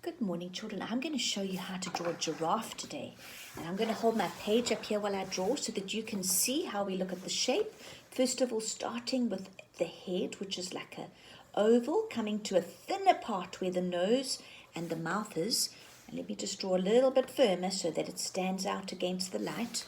Good morning, children. I'm going to show you how to draw a giraffe today. And I'm going to hold my page up here while I draw so that you can see how we look at the shape. First of all, starting with the head, which is like a oval, coming to a thinner part where the nose and the mouth is. And let me just draw a little bit firmer so that it stands out against the light.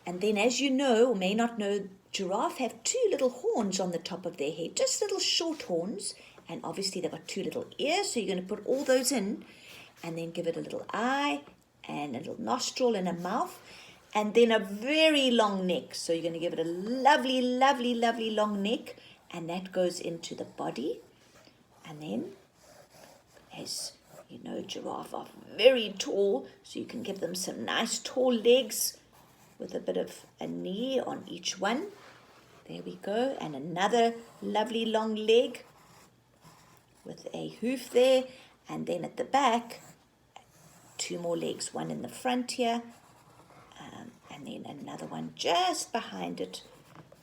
And then, as you know or may not know, giraffe have two little horns on the top of their head, just little short horns. And obviously they've got two little ears, so you're going to put all those in and then give it a little eye and a little nostril and a mouth and then a very long neck. So you're going to give it a lovely, lovely, lovely long neck, and that goes into the body. And then, as you know, giraffe are very tall, so you can give them some nice tall legs with a bit of a knee on each one. There we go. And another lovely long leg with a hoof there, and then at the back, two more legs, one in the front here, and then another one just behind it.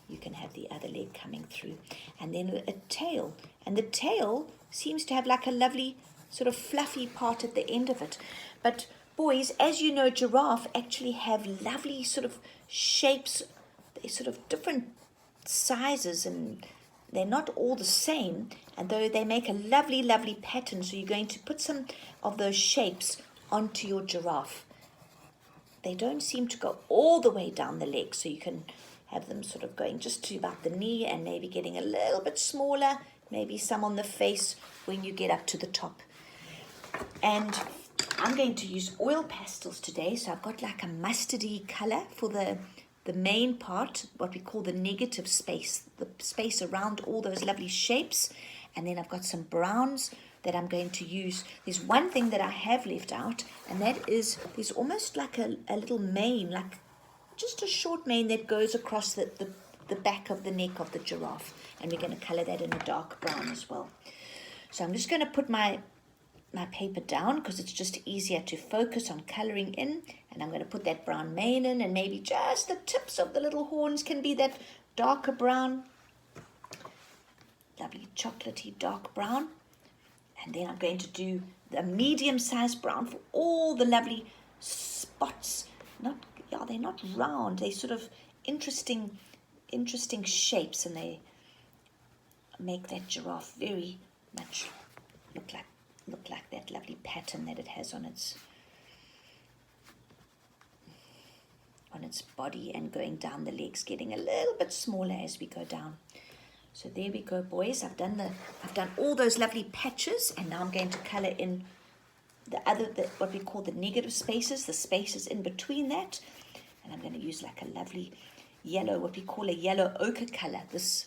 You can have the other leg coming through, and then a tail, and the tail seems to have like a lovely sort of fluffy part at the end of it. But boys, as you know, giraffe actually have lovely sort of shapes. They're sort of different sizes and they're not all the same, and though they make a lovely, lovely pattern, so you're going to put some of those shapes onto your giraffe. They don't seem to go all the way down the leg, so you can have them sort of going just to about the knee and maybe getting a little bit smaller, maybe some on the face when you get up to the top. And I'm going to use oil pastels today, so I've got like a mustardy color for the main part, what we call the negative space, the space around all those lovely shapes. And then I've got some browns that I'm going to use. There's one thing that I have left out, and that is there's almost like a little mane, like just a short mane that goes across the back of the neck of the giraffe. And we're going to color that in a dark brown as well. So I'm just going to put my paper down because it's just easier to focus on coloring in, and I'm going to put that brown mane in, and maybe just the tips of the little horns can be that darker brown, lovely chocolatey dark brown. And then I'm going to do the medium-sized brown for all the lovely spots. They're not round, they're sort of interesting shapes, and they make that giraffe very much look like that lovely pattern that it has on its body, and going down the legs, getting a little bit smaller as we go down. So there we go, boys. I've done all those lovely patches, and now I'm going to color in what we call the negative spaces, the spaces in between that, and I'm going to use like a lovely yellow, what we call a yellow ochre color, this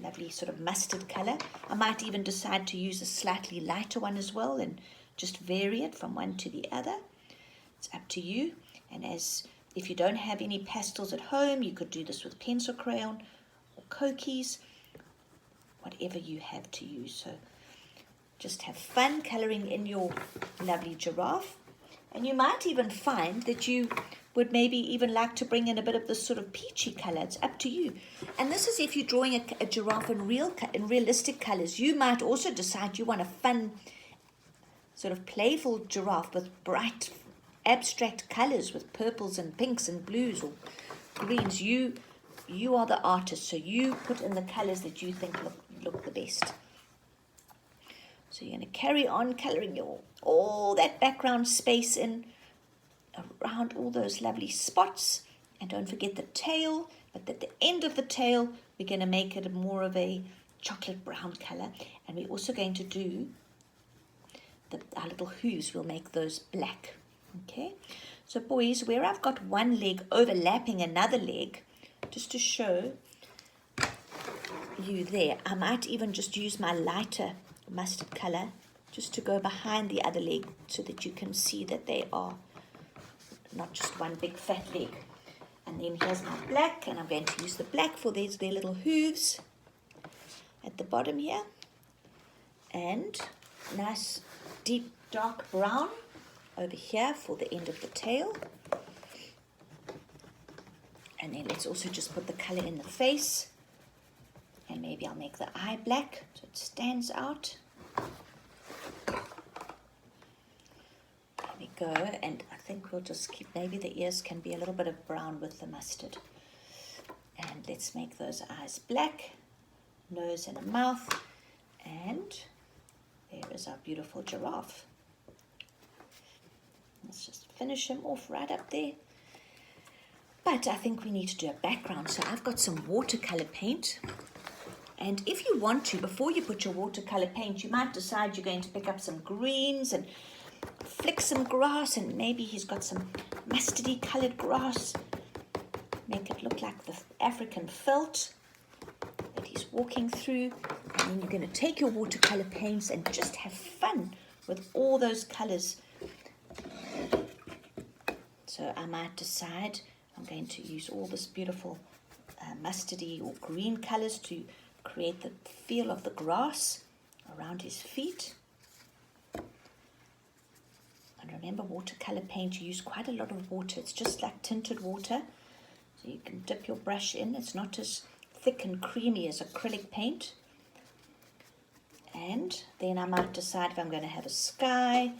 lovely sort of mustard color. I might even decide to use a slightly lighter one as well and just vary it from one to the other. It's up to you. And if you don't have any pastels at home, you could do this with pencil crayon or Cokies, whatever you have to use. So just have fun coloring in your lovely giraffe. And you might even find that you would maybe even like to bring in a bit of this sort of peachy color. It's up to you. And this is if you're drawing a giraffe in realistic colors. You might also decide you want a fun, sort of playful giraffe with bright, abstract colors with purples and pinks and blues or greens. You are the artist, so you put in the colors that you think look the best. So you're going to carry on coloring all that background space in around all those lovely spots. And don't forget the tail, but at the end of the tail we're going to make it more of a chocolate brown color. And we're also going to do our little hooves. We'll make those black. Okay, so boys, where I've got one leg overlapping another leg, just to show you there, I might even just use my lighter mustard color just to go behind the other leg so that you can see that they are not just one big fat leg. And then here's my black, and I'm going to use the black for their little hooves at the bottom here, and nice deep dark brown over here for the end of the tail. And then let's also just put the color in the face, and maybe I'll make the eye black so it stands out. go, and I think we'll just keep, maybe the ears can be a little bit of brown with the mustard. And let's make those eyes black, nose and a mouth, and there is our beautiful giraffe. Let's just finish him off right up there. But I think we need to do a background, so I've got some watercolor paint. And if you want to, before you put your watercolor paint, you might decide you're going to pick up some greens and flick some grass, and maybe he's got some mustardy colored grass. Make it look like the African felt that he's walking through. And then you're going to take your watercolor paints and just have fun with all those colors. So I might decide I'm going to use all this beautiful mustardy or green colors to create the feel of the grass around his feet. And remember, watercolor paint, you use quite a lot of water. It's just like tinted water. So you can dip your brush in. It's not as thick and creamy as acrylic paint. And then I might decide if I'm going to have a sky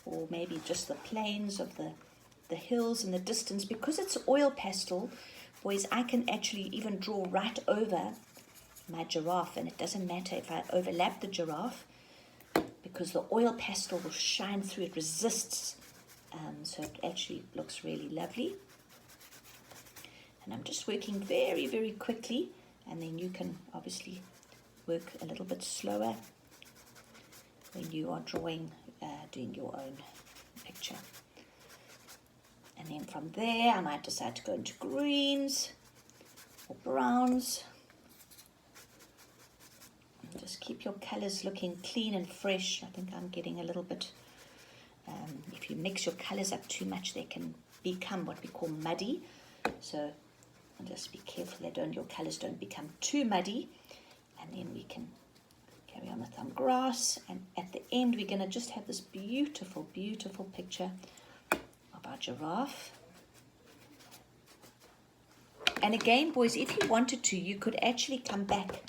or maybe just the plains of the hills in the distance. Because it's oil pastel, boys, I can actually even draw right over my giraffe, and it doesn't matter if I overlap the giraffe because the oil pastel will shine through. It resists, so it actually looks really lovely. And I'm just working very, very quickly, and then you can obviously work a little bit slower when you are drawing, doing your own picture. And then from there, I might decide to go into greens or browns. And just keep your colors looking clean and fresh. I think I'm getting a little bit, if you mix your colors up too much, they can become what we call muddy. So just be careful that your colors don't become too muddy. And then we can carry on with some grass. And at the end, we're going to just have this beautiful, beautiful picture of our giraffe. And again, boys, if you wanted to, you could actually come back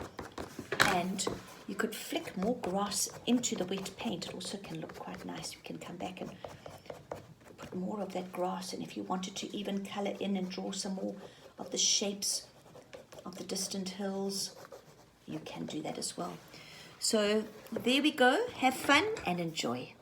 and you could flick more grass into the wet paint. It also can look quite nice. You can come back and put more of that grass. And if you wanted to even color in and draw some more of the shapes of the distant hills, you can do that as well. So there we go. Have fun and enjoy.